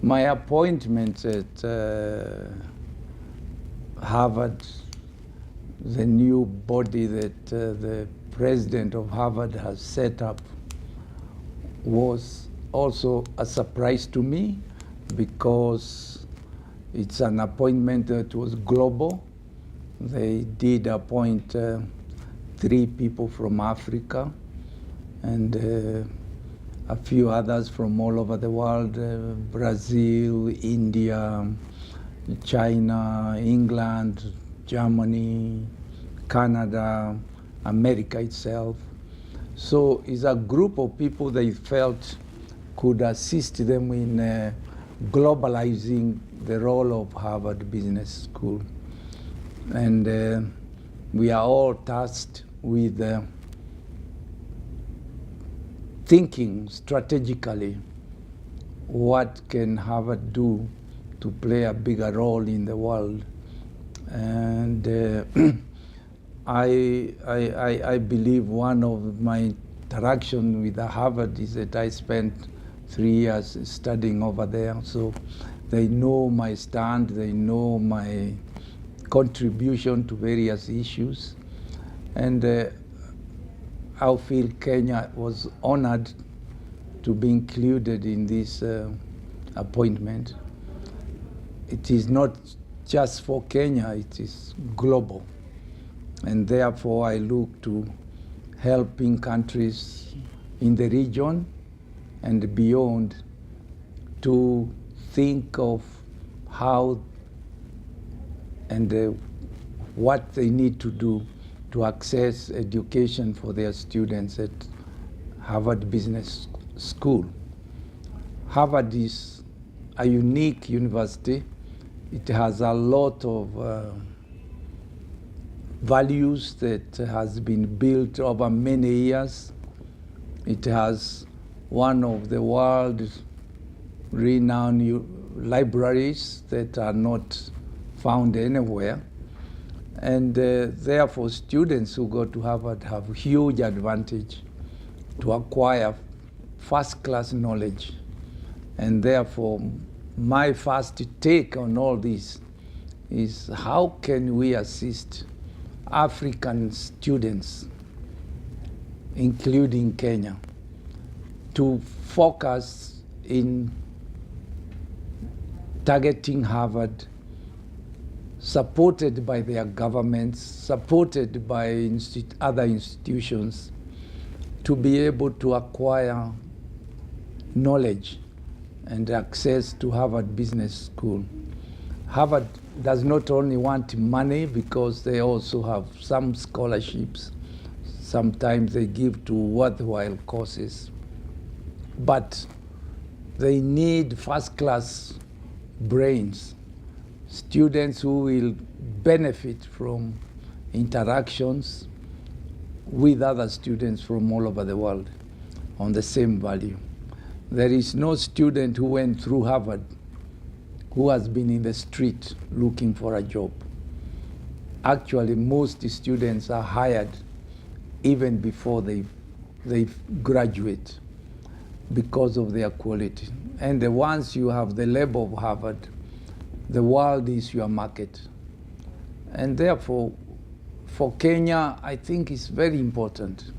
My appointment at Harvard, the new body that the president of Harvard has set up, was also a surprise to me because it's an appointment that was global. They did appoint 3 people from Africa and a few others from all over the world, Brazil, India, China, England, Germany, Canada, America itself. So it's a group of people they felt could assist them in globalizing the role of Harvard Business School. And we are all tasked with thinking strategically what can Harvard do to play a bigger role in the world. And I believe one of my interaction with Harvard is that I spent 3 years studying over there, so they know my stand, they know my contribution to various issues. And I feel Kenya was honored to be included in this appointment. It is not just for Kenya, it is global. And therefore I look to helping countries in the region and beyond to think of how and what they need to do to access education for their students at Harvard Business School. Harvard is a unique university. It has a lot of values that has been built over many years. It has one of the world's renowned libraries that are not found anywhere. And therefore, students who go to Harvard have huge advantage to acquire first-class knowledge. And therefore, my first take on all this is how can we assist African students, including Kenya, to focus in targeting Harvard, supported by their governments, supported by other institutions, to be able to acquire knowledge and access to Harvard Business School. Harvard does not only want money, because they also have some scholarships. Sometimes they give to worthwhile causes. But they need first-class brains, students who will benefit from interactions with other students from all over the world on the same value. There is no student who went through Harvard who has been in the street looking for a job. Actually, most students are hired even before they graduate because of their quality. And once you have the label of Harvard, the world is your market. And therefore, for Kenya, I think it's very important,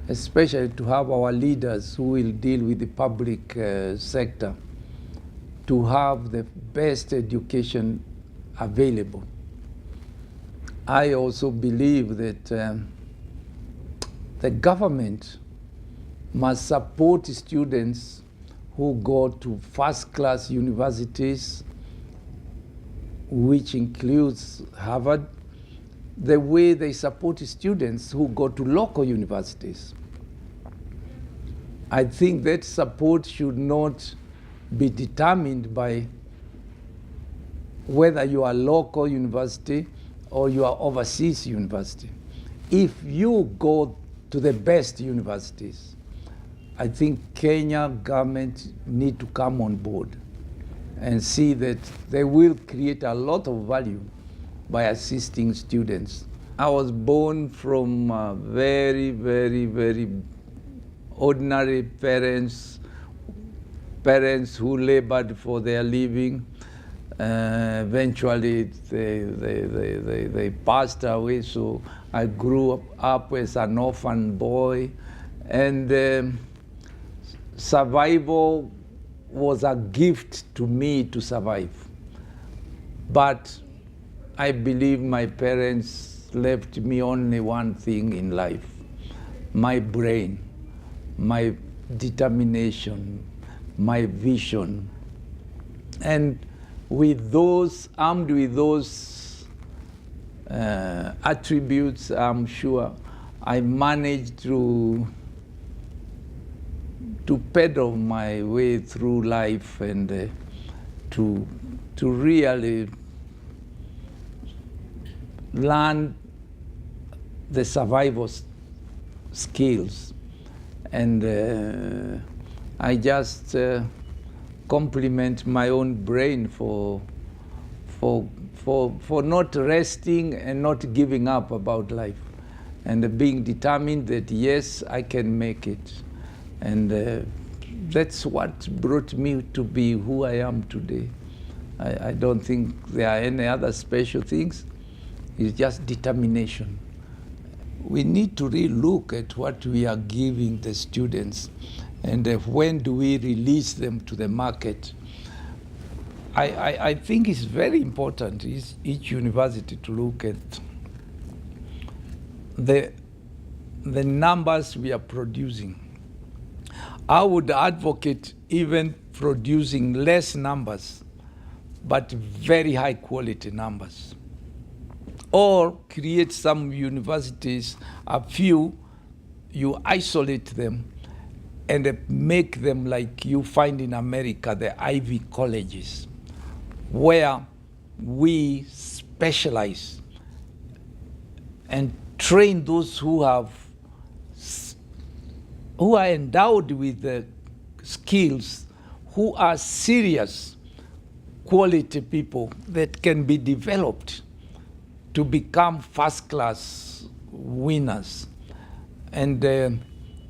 especially to have our leaders who will deal with the public sector, to have the best education available. I also believe that the government must support students who go to first-class universities, which includes Harvard, the way they support students who go to local universities. I think that support should not be determined by whether you are local university or you are overseas university. If you go to the best universities, I think Kenya government need to come on board and see that they will create a lot of value by assisting students. I was born from very, very, very ordinary parents, parents who labored for their living. Eventually, they passed away, so I grew up as an orphan boy. And survival was a gift to me to survive. But I believe my parents left me only one thing in life: my brain, my determination, my vision. And with those, armed with those attributes, I'm sure I managed to pedal my way through life and to really learn the survival skills. And I just compliment my own brain for not resting and not giving up about life, and being determined that yes, I can make it. And that's what brought me to be who I am today. I don't think there are any other special things. It's just determination. We need to really look at what we are giving the students, and when do we release them to the market. I think it's very important, each university, to look at the numbers we are producing. I would advocate even producing less numbers, but very high quality numbers. Or create some universities, a few, you isolate them and make them like you find in America, the Ivy colleges, where we specialize and train those who are endowed with the skills, who are serious, quality people that can be developed to become first-class winners. And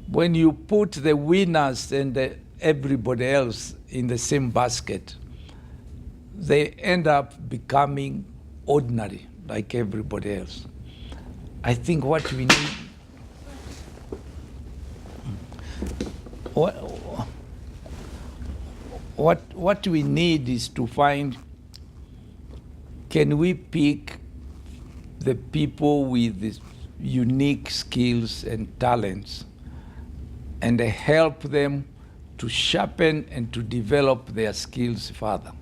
when you put the winners and everybody else in the same basket, they end up becoming ordinary, like everybody else. I think what we need, what we need is to find, can we pick the people with these unique skills and talents and help them to sharpen and to develop their skills further.